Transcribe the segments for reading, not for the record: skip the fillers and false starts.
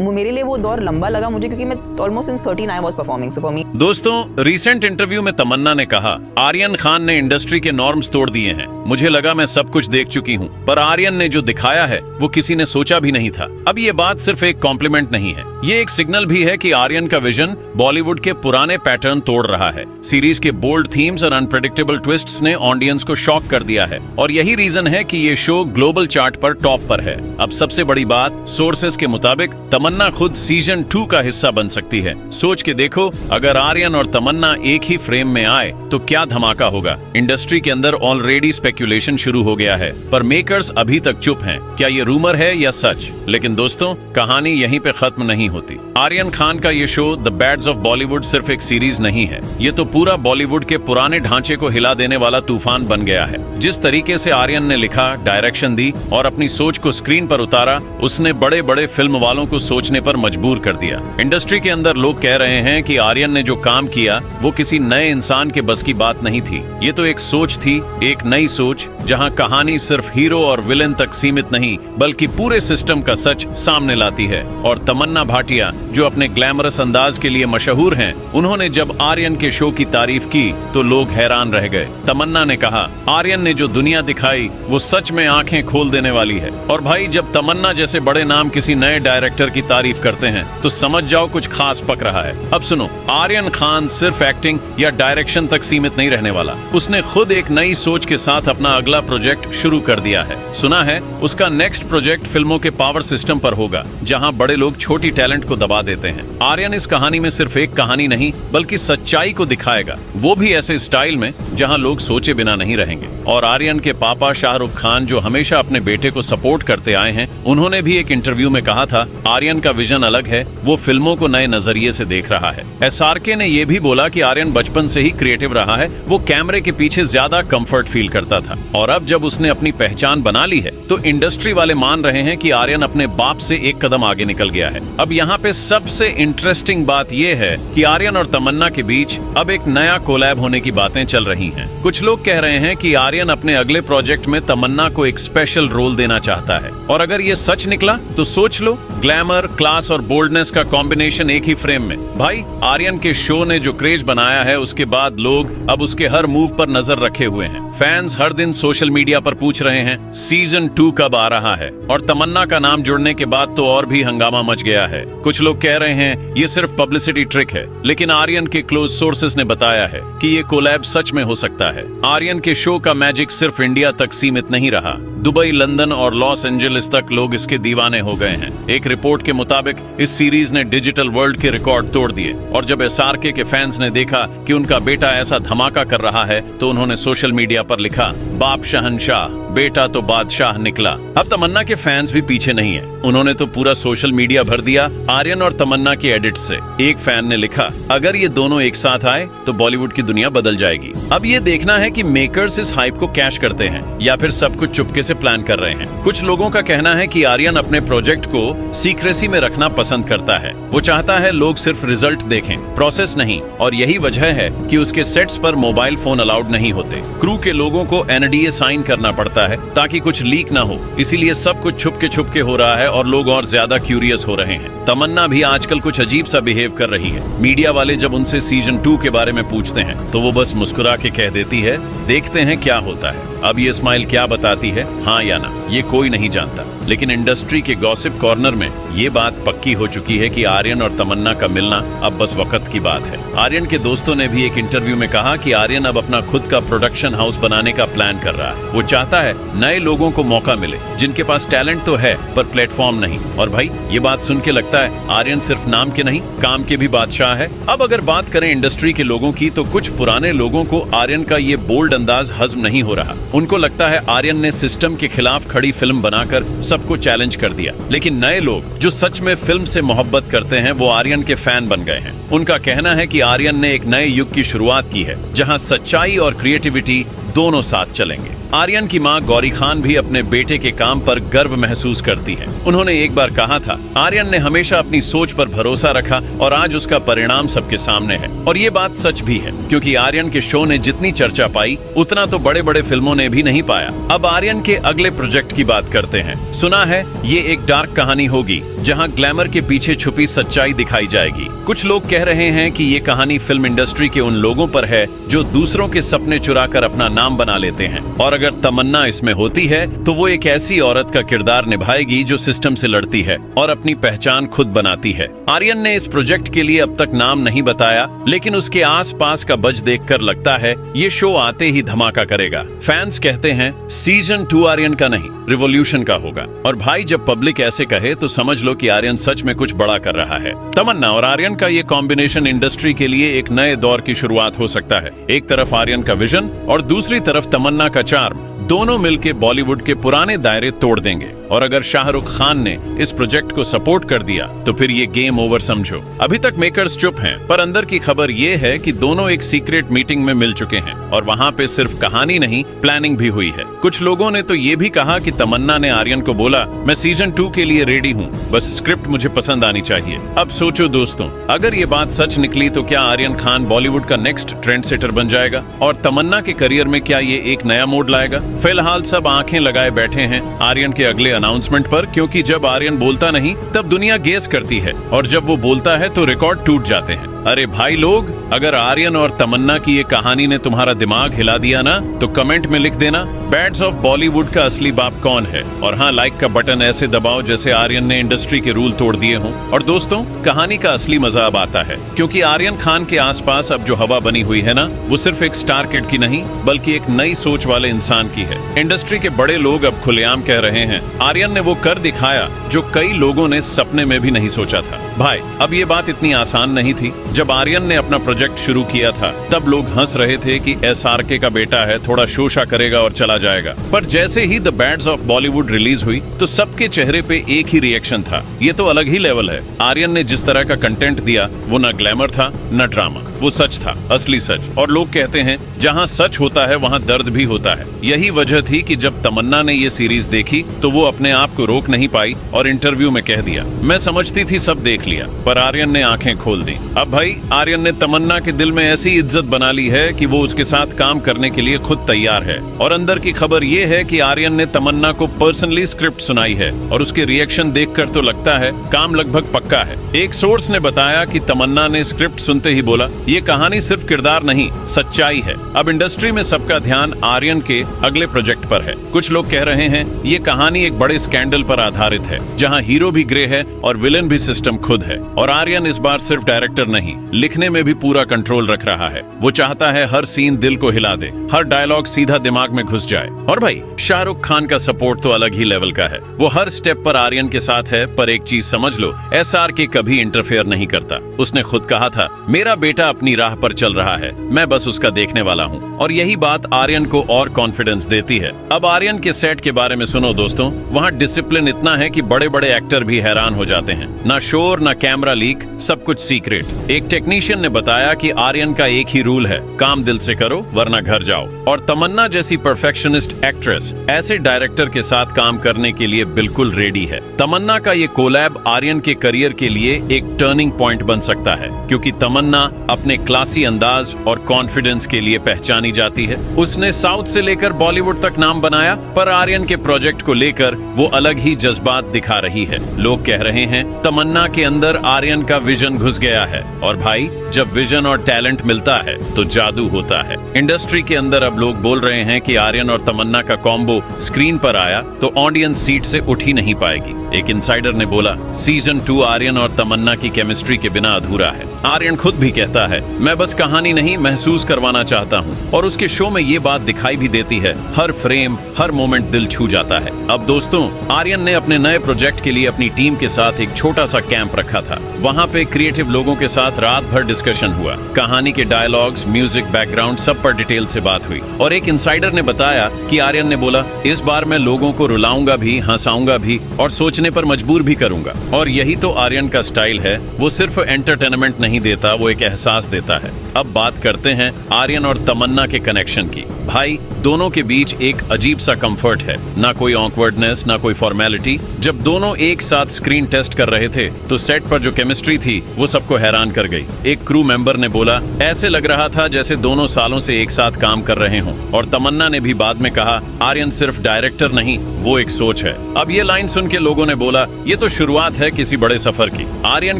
मेरे लिए वो दौर लंबा लगा मुझे, क्योंकि मैं almost since 13 I was performing, so for me. दोस्तों, रीसेंट इंटरव्यू में तमन्ना ने कहा, आर्यन खान ने इंडस्ट्री के नॉर्म्स तोड़ दिए हैं। मुझे लगा मैं सब कुछ देख चुकी हूँ, पर आर्यन ने जो दिखाया है वो किसी ने सोचा भी नहीं था। अब ये बात सिर्फ एक कॉम्प्लीमेंट नहीं है, ये एक सिग्नल भी है कि आर्यन का विजन बॉलीवुड के पुराने पैटर्न तोड़ रहा है। सीरीज के बोल्ड थीम्स और अनप्रेडिक्टेबल ट्विस्ट्स ने ऑडियंस को शॉक कर दिया है, और यही रीजन है कि ये शो ग्लोबल चार्ट पर टॉप पर है। अब सबसे बड़ी बात, सोर्सेस के मुताबिक तमन्ना खुद सीजन 2 का हिस्सा बन सकती है। सोच के देखो, अगर आर्यन और तमन्ना एक ही फ्रेम में आए तो क्या धमाका होगा। इंडस्ट्री के अंदर ऑलरेडी स्पेक्यूलेशन शुरू हो गया है, पर मेकर्स अभी तक चुप हैं। क्या ये रूमर है या सच? लेकिन दोस्तों, कहानी यहीं पे खत्म नहीं होती। आर्यन खान का ये show the bads of Bollywood सिर्फ एक सीरीज नहीं है, ये तो पूरा बॉलीवुड के पुराने ढांचे को हिला देने वाला तूफान बन गया है। जिस तरीके से आर्यन ने लिखा, डायरेक्शन दी और अपनी सोच को स्क्रीन पर उतारा, उसने बड़े बड़े फिल्म वालों को सोचने पर मजबूर कर दिया। इंडस्ट्री के अंदर लोग कह रहे हैं कि आर्यन ने जो काम किया वो किसी नए इंसान के बस की बात नहीं थी। ये तो एक सोच थी, एक नई सोच, जहां कहानी सिर्फ हीरो और विलेन तक सीमित नहीं बल्कि पूरे सिस्टम का सच सामने लाती है। और तमन्ना भाटिया, जो अपने ग्लैमरस अंदाज के लिए मशहूर हैं, उन्होंने जब आर्यन के शो की तारीफ की तो लोग हैरान रह गए। तमन्ना ने कहा, आर्यन ने जो दुनिया दिखाई वो सच में आंखें खोल देने वाली है। और भाई, जब तमन्ना जैसे बड़े नाम किसी नए डायरेक्टर की तारीफ करते हैं तो समझ जाओ कुछ खास पक रहा है। अब सुनो, आर्यन खान सिर्फ एक्टिंग या डायरेक्शन तक सीमित नहीं रहने वाला। उसने खुद एक नई सोच के साथ अपना अगला प्रोजेक्ट शुरू कर दिया है। सुना है उसका नेक्स्ट प्रोजेक्ट फिल्मों के पावर सिस्टम पर होगा, जहां बड़े लोग छोटी टैलेंट को दबा देते हैं। आर्यन इस कहानी में सिर्फ एक कहानी नहीं बल्कि सच्चाई को दिखाएगा, वो भी ऐसे स्टाइल में जहां लोग सोचे बिना नहीं रहेंगे। और आर्यन के पापा शाहरुख खान, जो हमेशा अपने बेटे को सपोर्ट करते आए हैं, उन्होंने भी एक इंटरव्यू में कहा था, आर्यन का विजन अलग है, वो फिल्मों को नए नजरिए से देख रहा है। SRK ने यह भी बोला कि आर्यन बचपन से ही क्रिएटिव रहा है, वो कैमरे के पीछे ज्यादा कंफर्ट फील करता था, और अब जब उसने अपनी पहचान बना ली है तो इंडस्ट्री वाले मान रहे हैं कि आर्यन अपने बाप से एक कदम आगे निकल गया है। अब यहाँ पे सबसे इंटरेस्टिंग बात यह है कि आर्यन और तमन्ना के बीच अब एक नया कोलैब होने की बातें चल रही हैं। कुछ लोग कह रहे हैं कि आर्यन अपने अगले प्रोजेक्ट में तमन्ना को एक स्पेशल रोल देना चाहता है, और अगर ये सच निकला तो सोच लो, ग्लैमर, क्लास और बोल्डनेस का कॉम्बिनेशन एक ही फ्रेम में। भाई, आर्यन के शो ने जो क्रेज बनाया है, उसके बाद लोग अब उसके हर मूव पर नजर रखे हुए हैं। फैंस हर दिन सोशल मीडिया पर पूछ रहे हैं सीजन 2 कब आ रहा है, और तमन्ना का नाम जुड़ने के बाद तो और भी हंगामा मच गया है। कुछ लोग कह रहे हैं ये सिर्फ पब्लिसिटी ट्रिक है, लेकिन आर्यन के क्लोज सोर्सेस ने बताया है कि ये कोलैब सच में हो सकता है। आर्यन के शो का मैजिक सिर्फ इंडिया तक सीमित नहीं रहा, दुबई, लंदन और लॉस एंजलिस तक लोग इसके दीवाने हो गए हैं। एक रिपोर्ट के मुताबिक इस सीरीज ने डिजिटल वर्ल्ड के रिकॉर्ड तोड़ दिए, और जब SRK के फैंस ने देखा कि उनका बेटा ऐसा धमाका कर रहा है तो उन्होंने सोशल मीडिया पर लिखा, बाप शहंशाह, बेटा तो बादशाह निकला। अब तमन्ना के फैंस भी पीछे नहीं है, उन्होंने तो पूरा सोशल मीडिया भर दिया आर्यन और तमन्ना के एडिट्स से। एक फैन ने लिखा, अगर ये दोनों एक साथ आए तो बॉलीवुड की दुनिया बदल जाएगी। अब ये देखना है कि मेकर्स इस हाइप को कैश करते हैं या फिर सब कुछ चुपके से प्लान कर रहे हैं। कुछ लोगों का कहना है कि आर्यन अपने प्रोजेक्ट को सीक्रेसी में रखना पसंद करता है। वो चाहता है लोग सिर्फ रिजल्ट देखें, प्रोसेस नहीं, और यही वजह है कि उसके सेट्स पर मोबाइल फोन अलाउड नहीं होते। क्रू के लोगों को NDA साइन करना पड़ता है ताकि कुछ लीक ना हो, इसीलिए सब कुछ छुपके हो रहा है और लोग और ज्यादा क्यूरियस हो रहे हैं। तमन्ना भी आजकल कुछ अजीब सा बिहेव कर रही है। मीडिया वाले जब उनसे सीजन 2 के बारे में पूछते हैं तो वो बस मुस्कुरा के कह देती है, देखते हैं क्या होता है। अब ये स्माइल क्या बताती है, हाँ या ना, ये कोई नहीं जानता। लेकिन इंडस्ट्री के गॉसिप कॉर्नर में ये बात पक्की हो चुकी है कि आर्यन और तमन्ना का मिलना अब बस वक्त की बात है। आर्यन के दोस्तों ने भी एक इंटरव्यू में कहा कि आर्यन अब अपना खुद का प्रोडक्शन हाउस बनाने का प्लान कर रहा है। वो चाहता है नए लोगों को मौका मिले, जिनके पास टैलेंट तो है पर प्लेटफॉर्म नहीं। और भाई, ये बात सुन के लगता है आर्यन सिर्फ नाम के नहीं, काम के भी बादशाह है। अब अगर बात करें इंडस्ट्री के लोगों की, तो कुछ पुराने लोगों को आर्यन का ये बोल्ड अंदाज हजम नहीं हो रहा। उनको लगता है आर्यन ने सिस्टम के खिलाफ खड़ी फिल्म बनाकर सबको चैलेंज कर दिया। लेकिन नए लोग जो सच में फिल्म से मोहब्बत करते हैं, वो आर्यन के फैन बन गए हैं। उनका कहना है कि आर्यन ने एक नए युग की शुरुआत की है, जहां सच्चाई और क्रिएटिविटी दोनों साथ चलेंगे। आर्यन की मां गौरी खान भी अपने बेटे के काम पर गर्व महसूस करती है। उन्होंने एक बार कहा था, आर्यन ने हमेशा अपनी सोच पर भरोसा रखा और आज उसका परिणाम सबके सामने है। और ये बात सच भी है, क्योंकि आर्यन के शो ने जितनी चर्चा पाई उतना तो बड़े बड़े फिल्मों ने भी नहीं पाया। अब आर्यन के अगले प्रोजेक्ट की बात करते हैं। सुना है ये एक डार्क कहानी होगी, जहां ग्लैमर के पीछे छुपी सच्चाई दिखाई जाएगी। कुछ लोग कह रहे हैं कि ये कहानी फिल्म इंडस्ट्री के उन लोगों पर है जो दूसरों के सपने चुराकर अपना नाम बना लेते हैं, और अगर तमन्ना इसमें होती है तो वो एक ऐसी औरत का किरदार निभाएगी जो सिस्टम से लड़ती है और अपनी पहचान खुद बनाती है। आर्यन ने इस प्रोजेक्ट के लिए अब तक नाम नहीं बताया, लेकिन उसके आसपास का बज देखकर लगता है ये शो आते ही धमाका करेगा। फैंस कहते हैं सीजन 2 आर्यन का नहीं, रिवॉल्यूशन का होगा। और भाई, जब पब्लिक ऐसे कहे तो समझ लो कि आर्यन सच में कुछ बड़ा कर रहा है। तमन्ना और आर्यन का ये कॉम्बिनेशन इंडस्ट्री के लिए एक नए दौर की शुरुआत हो सकता है। एक तरफ आर्यन का विजन और दूसरी तरफ तमन्ना का चार्म, दोनों मिलकर बॉलीवुड के पुराने दायरे तोड़ देंगे। और अगर शाहरुख खान ने इस प्रोजेक्ट को सपोर्ट कर दिया तो फिर ये गेम ओवर समझो। अभी तक मेकर्स चुप हैं, पर अंदर की खबर ये है कि दोनों एक सीक्रेट मीटिंग में मिल चुके हैं और वहां पे सिर्फ कहानी नहीं, प्लानिंग भी हुई है। कुछ लोगों ने तो ये भी कहा कि तमन्ना ने आर्यन को बोला, मैं सीजन 2 के लिए रेडी हूँ, बस स्क्रिप्ट मुझे पसंद आनी चाहिए। अब सोचो दोस्तों, अगर ये बात सच निकली तो क्या आर्यन खान बॉलीवुड का नेक्स्ट ट्रेंड सेटर बन जाएगा और तमन्ना के करियर में क्या ये एक नया मोड़ लाएगा? फिलहाल सब आंखें लगाए बैठे हैं आर्यन के अगले अनाउंसमेंट पर, क्योंकि जब आर्यन बोलता नहीं तब दुनिया गेस करती है, और जब वो बोलता है तो रिकॉर्ड टूट जाते हैं। अरे भाई लोग, अगर आर्यन और तमन्ना की ये कहानी ने तुम्हारा दिमाग हिला दिया ना, तो कमेंट में लिख देना बैड्स ऑफ बॉलीवुड का असली बाप कौन है। और हाँ, लाइक का बटन ऐसे दबाओ जैसे आर्यन ने इंडस्ट्री के रूल तोड़ दिए हों। और दोस्तों, कहानी का असली मजा अब आता है, क्योंकि आर्यन खान के आसपास अब जो हवा बनी हुई है ना, वो सिर्फ एक स्टार किड की नहीं बल्कि एक नई सोच वाले इंसान की है। इंडस्ट्री के बड़े लोग अब खुलेआम कह रहे हैं आर्यन ने वो कर दिखाया जो कई लोगों ने सपने में भी नहीं सोचा था। भाई, अब ये बात इतनी आसान नहीं थी। जब आर्यन ने अपना प्रोजेक्ट शुरू किया था तब लोग हंस रहे थे कि SRK का बेटा है, थोड़ा शोशा करेगा और चला जाएगा। पर जैसे ही the bads of Bollywood release हुई तो सबके चेहरे पे एक ही रिएक्शन था, ये तो अलग ही लेवल है। आर्यन ने जिस तरह का कंटेंट दिया वो न ग्लैमर था न ड्रामा, वो सच था, असली सच। और लोग कहते हैं जहाँ सच होता है वहाँ दर्द भी होता है। यही वजह थी कि जब तमन्ना ने ये सीरीज देखी तो वो अपने आप को रोक नहीं पाई और इंटरव्यू में कह दिया, मैं समझती थी सब देख लिया, पर आर्यन ने आंखें खोल दी। अब भाई, आर्यन ने तमन्ना के दिल में ऐसी इज्जत बना ली है कि वो उसके साथ काम करने के लिए खुद तैयार है। और अंदर की खबर ये है कि आर्यन ने तमन्ना को पर्सनली स्क्रिप्ट सुनाई है और उसके रिएक्शन देखकर तो लगता है काम लगभग पक्का है। एक सोर्स ने बताया कि तमन्ना ने स्क्रिप्ट सुनते ही बोला, ये कहानी सिर्फ किरदार नहीं, सच्चाई है। अब इंडस्ट्री में सबका ध्यान आर्यन के अगले प्रोजेक्ट पर है। कुछ लोग कह रहे हैं ये कहानी एक बड़े स्कैंडल पर आधारित है, जहां हीरो भी ग्रे है और विलेन भी सिस्टम खुद है। और आर्यन इस बार सिर्फ डायरेक्टर नहीं, लिखने में भी पूरा कंट्रोल रख रहा है। वो चाहता है हर सीन दिल को हिला दे, हर डायलॉग सीधा दिमाग में घुस जाए। और भाई, शाहरुख खान का सपोर्ट तो अलग ही लेवल का है। वो हर स्टेप पर आर्यन के साथ है। पर एक चीज समझ लो, SRK कभी इंटरफेयर नहीं करता। उसने खुद कहा था, मेरा बेटा अपनी राह पर चल रहा है, मैं बस उसका देखने वाला हूँ। और यही बात आर्यन को और कॉन्फिडेंस देती है। अब आर्यन के सेट के बारे में सुनो दोस्तों, वहाँ डिसिप्लिन इतना है कि बड़े बड़े एक्टर भी हैरान हो जाते हैं। ना शोर, ना कैमरा लीक, सब कुछ सीक्रेट। एक टेक्नीशियन ने बताया कि आर्यन का एक ही रूल है, काम दिल से करो वरना घर जाओ। और तमन्ना जैसी परफेक्शनिस्ट एक्ट्रेस ऐसे डायरेक्टर के साथ काम करने के लिए बिल्कुल रेडी है। तमन्ना का ये कोलैब आर्यन के करियर के लिए एक टर्निंग पॉइंट बन सकता है, क्योंकि तमन्ना अपने क्लासी अंदाज और कॉन्फिडेंस के लिए पहचानी जाती है। उसने साउथ से लेकर बॉलीवुड तक नाम बनाया, पर आर्यन के प्रोजेक्ट को लेकर वो अलग ही जज्बात दिखा रही है। लोग कह रहे हैं तमन्ना के अंदर आर्यन का विजन घुस गया है। और भाई, जब विजन और टैलेंट मिलता है तो जादू होता है। इंडस्ट्री के अंदर अब लोग बोल रहे हैं कि आर्यन और तमन्ना का कॉम्बो स्क्रीन पर आया तो ऑडियंस सीट से उठ ही नहीं पाएगी। एक इनसाइडर ने बोला, सीजन 2 आर्यन और तमन्ना की केमिस्ट्री के बिना अधूरा है। आर्यन खुद भी कहता है, मैं बस कहानी नहीं महसूस करवाना चाहता हूँ। और उसके शो में ये बात दिखाई भी देती है, हर फ्रेम, हर मोमेंट दिल छू जाता है। अब दोस्तों, आर्यन ने अपने नए प्रोजेक्ट के लिए अपनी टीम के साथ एक छोटा सा कैंप रखा था। वहाँ पे क्रिएटिव लोगों के साथ रात भर डिस्कशन हुआ। कहानी के डायलॉग्स, म्यूजिक, बैकग्राउंड, सब पर डिटेल से बात हुई। और एक इनसाइडर ने बताया कि आर्यन ने बोला, इस बार मैं लोगों को रुलाऊंगा भी, हंसाऊंगा भी और सोचने पर मजबूर भी करूंगा। और यही तो आर्यन का स्टाइल है, वो सिर्फ एंटरटेनमेंट नहीं देता, वो एक एहसास देता है। अब बात करते हैं आर्यन और तमन्ना के कनेक्शन की। भाई, दोनों के बीच एक अजीब सा कंफर्ट है, ना कोई ऑकवर्डनेस, ना कोई फॉर्मेलिटी। जब दोनों एक साथ स्क्रीन टेस्ट कर रहे थे तो सेट पर जो केमिस्ट्री थी वो सबको हैरान कर गई। एक क्रू मेंबर ने बोला, ऐसे लग रहा था जैसे दोनों सालों से एक साथ काम कर रहे हों। और तमन्ना ने भी बाद में कहा, आर्यन सिर्फ डायरेक्टर नहीं, वो एक सोच है। अब ये लाइन सुन के लोगों उन्होंने बोला, ये तो शुरुआत है किसी बड़े सफर की। आर्यन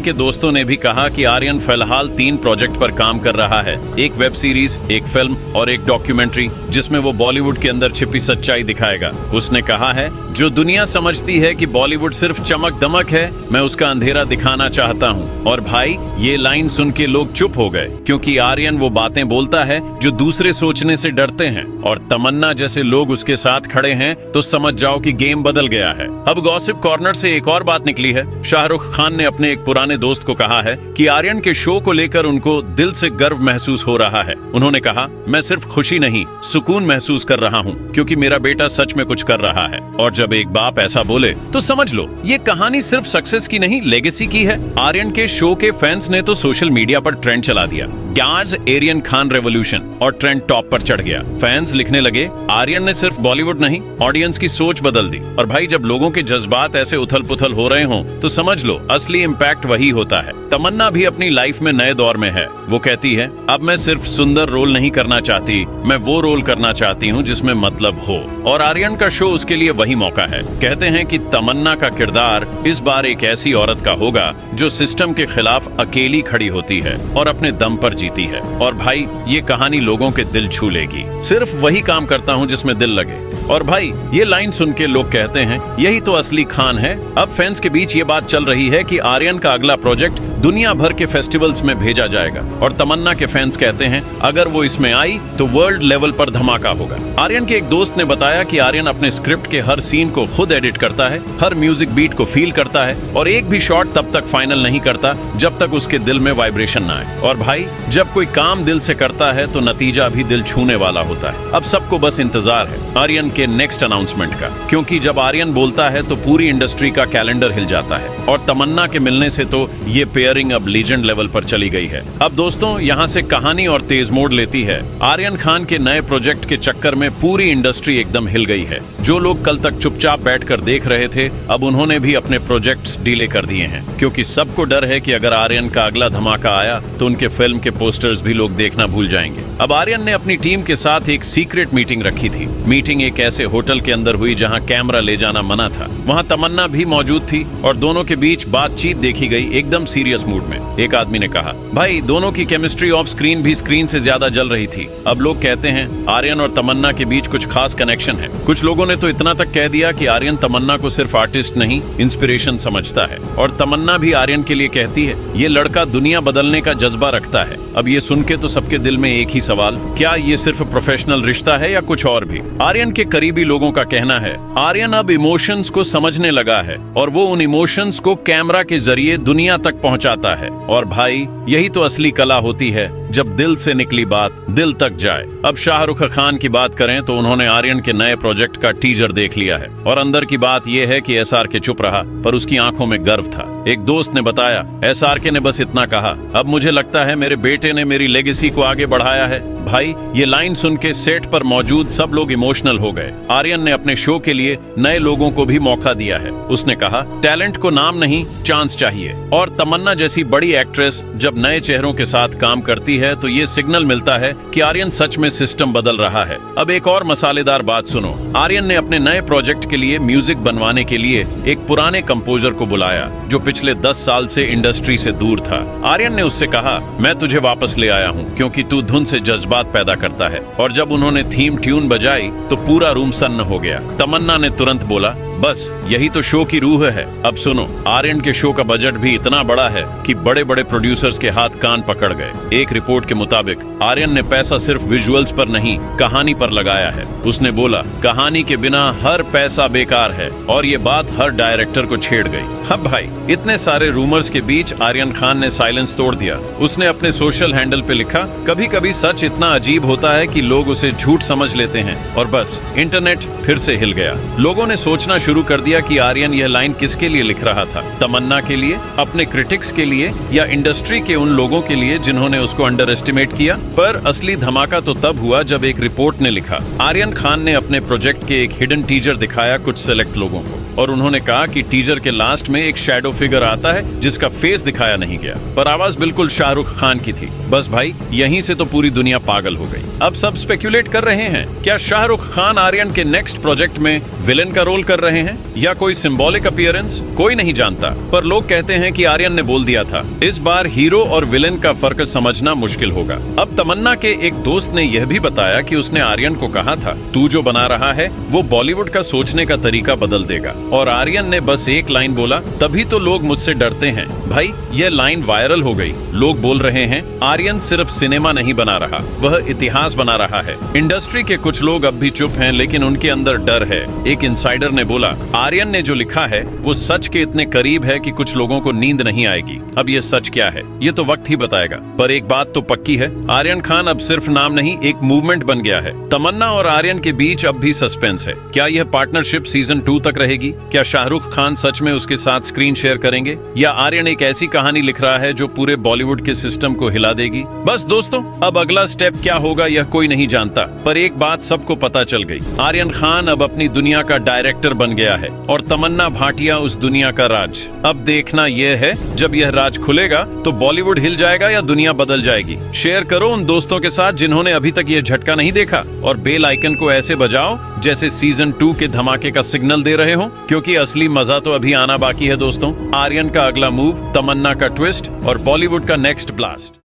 के दोस्तों ने भी कहा कि आर्यन फिलहाल 3 प्रोजेक्ट पर काम कर रहा है, एक वेब सीरीज, एक फिल्म और एक डॉक्यूमेंट्री, जिसमें वो बॉलीवुड के अंदर छिपी सच्चाई दिखाएगा। उसने कहा है, जो दुनिया समझती है कि बॉलीवुड सिर्फ चमक दमक है, मैं उसका अंधेरा दिखाना चाहता हूँ। और भाई, ये लाइन सुन के लोग चुप हो गए, क्योंकि आर्यन वो बातें बोलता है जो दूसरे सोचने से डरते हैं, और तमन्ना जैसे लोग उसके साथ खड़े हैं तो समझ जाओ कि गेम बदल गया है। अब गॉसिप कॉर्नर से एक और बात निकली है। शाहरुख खान ने अपने एक पुराने दोस्त को कहा है कि आर्यन के शो को लेकर उनको दिल से गर्व महसूस हो रहा है। उन्होंने कहा, मैं सिर्फ खुशी नहीं, सुकून महसूस कर रहा हूँ, क्योंकि मेरा बेटा सच में कुछ कर रहा है। और जब एक बाप ऐसा बोले तो समझ लो ये कहानी सिर्फ सक्सेस की नहीं, लेगेसी की है। आर्यन के शो के फैंस ने तो सोशल मीडिया पर ट्रेंड चला दिया, गार्स एरियन खान रेवोल्यूशन, और ट्रेंड टॉप पर चढ़ गया। फैंस लिखने लगे, आर्यन ने सिर्फ बॉलीवुड नहीं, ऑडियंस की सोच बदल दी। और भाई, जब लोगों के जज्बात ऐसे उथल पुथल हो रहे हों तो समझ लो असली इम्पैक्ट वही होता है। तमन्ना भी अपनी लाइफ में नए दौर में है। वो कहती है, अब मैं सिर्फ सुंदर रोल नहीं करना चाहती, मैं वो रोल करना चाहती हूँ जिसमें मतलब हो। और आर्यन का शो उसके लिए वही मौका है। कहते हैं कि तमन्ना का किरदार इस बार एक ऐसी औरत का होगा जो सिस्टम के खिलाफ अकेली खड़ी होती है और अपने दम पर जीती है। और भाई, ये कहानी लोगों के दिल छू लेगी। सिर्फ वही काम करता हूँ जिसमें दिल लगे। और भाई, ये लाइन सुन के लोग कहते हैं, यही तो असली खान है। अब फैंस के बीच ये बात चल रही है कि आर्यन का अगला प्रोजेक्ट दुनिया भर के फेस्टिवल्स में भेजा जाएगा। और तमन्ना के फैंस कहते हैं, अगर वो इसमें आई तो वर्ल्ड लेवल पर धमाका होगा। आर्यन के एक दोस्त ने बताया कि आर्यन अपने स्क्रिप्ट के हर सीन को खुद एडिट करता है, हर म्यूजिक बीट को फील करता है, और एक भी शॉट तब तक फाइनल नहीं करता जब तक उसके दिल में वाइब्रेशन ना आए। और भाई, जब कोई काम दिल से करता है तो नतीजा भी दिल छूने वाला होता है। अब सबको बस इंतजार है आर्यन के नेक्स्ट अनाउंसमेंट का, क्योंकि जब आर्यन बोलता है तो पूरी इंडस्ट्री का कैलेंडर हिल जाता है। और तमन्ना के मिलने से तो ये पेयरिंग अब लीजेंड लेवल पर चली गई है। अब दोस्तों, यहाँ से कहानी और तेज मोड़ लेती है। आर्यन खान के नए प्रोजेक्ट के चक्कर में पूरी इंडस्ट्री एकदम हिल गई है। जो लोग कल तक चुपचाप बैठकर देख रहे थे, अब उन्होंने भी अपने प्रोजेक्ट्स डिले कर दिए हैं, क्योंकि सबको डर है कि अगर आर्यन का अगला धमाका आया तो उनके फिल्म के पोस्टर्स भी लोग देखना भूल जाएंगे। अब आर्यन ने अपनी टीम के साथ एक सीक्रेट मीटिंग रखी थी। मीटिंग एक ऐसे होटल के अंदर हुई जहां कैमरा ले जाना मना था। वहां तमन्ना भी मौजूद थी और दोनों के बीच बातचीत देखी गई एकदम सीरियस मूड में। एक आदमी ने कहा, भाई, दोनों की केमिस्ट्री ऑफ स्क्रीन भी स्क्रीन से ज्यादा जल रही थी। अब लोग कहते हैं आर्यन और तमन्ना के बीच कुछ खास कनेक्शन है। कुछ लोगों ने तो इतना तक कह दिया कि आर्यन तमन्ना को सिर्फ आर्टिस्ट नहीं, इंस्पिरेशन समझता है। और तमन्ना भी आर्यन के लिए कहती है, ये लड़का दुनिया बदलने का जज्बा रखता है। अब ये सुन के तो सबके दिल में एक ही सवाल, क्या ये सिर्फ प्रोफेशनल रिश्ता है या कुछ और भी? आर्यन के करीबी लोगों का कहना है, आर्यन अब इमोशंस को समझने लगा है और वो उन इमोशंस को कैमरा के जरिए दुनिया तक पहुंचाता है। और भाई, यही तो असली कला होती है, जब दिल से निकली बात दिल तक जाए। अब शाहरुख खान की बात करें तो उन्होंने आर्यन के नए प्रोजेक्ट का टीजर देख लिया है। और अंदर की बात यह है कि SRK चुप रहा, पर उसकी आंखों में गर्व था। एक दोस्त ने बताया, SRK ने बस इतना कहा, अब मुझे लगता है मेरे बेटे ने मेरी लेगेसी को आगे बढ़ाया है। भाई, ये लाइन सुन के सेट पर मौजूद सब लोग इमोशनल हो गए। आर्यन ने अपने शो के लिए नए लोगों को भी मौका दिया है। उसने कहा, टैलेंट को नाम नहीं, चांस चाहिए। और तमन्ना जैसी बड़ी एक्ट्रेस जब नए चेहरों के साथ काम करती है तो ये सिग्नल मिलता है कि आर्यन सच में सिस्टम बदल रहा है। अब एक और मसालेदार बात सुनो। आर्यन ने अपने नए प्रोजेक्ट के लिए म्यूजिक बनवाने के लिए एक पुराने कंपोजर को बुलाया जो पिछले 10 साल से इंडस्ट्री से दूर था। आर्यन ने उससे कहा, मैं तुझे वापस ले आया हूँ क्योंकि तू धुन से जज्बात पैदा करता है। और जब उन्होंने थीम ट्यून बजाई तो पूरा रूम सन्न हो गया। तमन्ना ने तुरंत बोला, बस यही तो शो की रूह है। अब सुनो, आर्यन के शो का बजट भी इतना बड़ा है कि बड़े बड़े प्रोड्यूसर्स के हाथ कान पकड़ गए। एक रिपोर्ट के मुताबिक आर्यन ने पैसा सिर्फ विजुअल्स पर नहीं, कहानी पर लगाया है। उसने बोला, कहानी के बिना हर पैसा बेकार है। और ये बात हर डायरेक्टर को छेड़ गई। अब भाई, इतने सारे रूमर्स के बीच आर्यन खान ने साइलेंस तोड़ दिया। उसने अपने सोशल हैंडल पे लिखा, कभी कभी सच इतना अजीब होता है कि लोग उसे झूठ समझ लेते हैं। और बस इंटरनेट फिर से हिल गया। लोगों ने सोचना शुरू कर दिया कि आर्यन यह लाइन किसके लिए लिख रहा था, तमन्ना के लिए, अपने क्रिटिक्स के लिए, या इंडस्ट्री के उन लोगों के लिए जिन्होंने उसको अंडर एस्टिमेट किया। पर असली धमाका तो तब हुआ जब एक रिपोर्ट ने लिखा, आर्यन खान ने अपने प्रोजेक्ट के एक हिडन टीजर दिखाया कुछ सेलेक्ट लोगों को, और उन्होंने कहा कि टीजर के लास्ट में एक शैडो फिगर आता है जिसका फेस दिखाया नहीं गया, पर आवाज बिल्कुल शाहरुख खान की थी। बस भाई, यहीं से तो पूरी दुनिया पागल हो गई। अब सब स्पेक्यूलेट कर रहे हैं, क्या शाहरुख खान आर्यन के नेक्स्ट प्रोजेक्ट में विलेन का रोल कर रहे हैं या कोई सिंबॉलिक अपीयरेंस, कोई नहीं जानता। पर लोग कहते हैं कि आर्यन ने बोल दिया था, इस बार हीरो और विलेन का फर्क समझना मुश्किल होगा। अब तमन्ना के एक दोस्त ने यह भी बताया कि उसने आर्यन को कहा था, तू जो बना रहा है वो बॉलीवुड का सोचने का तरीका बदल देगा, और आर्यन ने बस एक लाइन बोला, तभी तो लोग मुझसे डरते हैं। भाई, यह लाइन वायरल हो गई। लोग बोल रहे हैं आर्यन सिर्फ सिनेमा नहीं बना रहा, वह इतिहास बना रहा है। इंडस्ट्री के कुछ लोग अब भी चुप हैं, लेकिन उनके अंदर डर है। एक इनसाइडर ने बोला, आर्यन ने जो लिखा है वो सच के इतने करीब है कि कुछ लोगों को नींद नहीं आएगी। अब ये सच क्या है ये तो वक्त ही बताएगा, पर एक बात तो पक्की है, आर्यन खान अब सिर्फ नाम नहीं, एक मूवमेंट बन गया है। तमन्ना और आर्यन के बीच अब भी सस्पेंस है। क्या यह पार्टनरशिप सीजन 2 तक रहेगी? क्या शाहरुख खान सच में उसके साथ स्क्रीन शेयर करेंगे, या आर्यन एक ऐसी कहानी लिख रहा है जो पूरे बॉलीवुड के सिस्टम को हिला देगी? बस दोस्तों, अब अगला स्टेप क्या होगा यह कोई नहीं जानता, पर एक बात सबको पता चल गई, आर्यन खान अब अपनी दुनिया का डायरेक्टर बन गया है और तमन्ना भाटिया उस दुनिया का राज। अब देखना यह है, जब यह राज खुलेगा तो बॉलीवुड हिल जाएगा या दुनिया बदल जाएगी। शेयर करो उन दोस्तों के साथ जिन्होंने अभी तक यह झटका नहीं देखा, और बेल आइकन को ऐसे बजाओ जैसे सीजन 2 के धमाके का सिग्नल दे रहे हो, क्योंकि असली मजा तो अभी आना बाकी है दोस्तों। आर्यन का अगला मूव, तमन्ना का ट्विस्ट और बॉलीवुड का नेक्स्ट ब्लास्ट।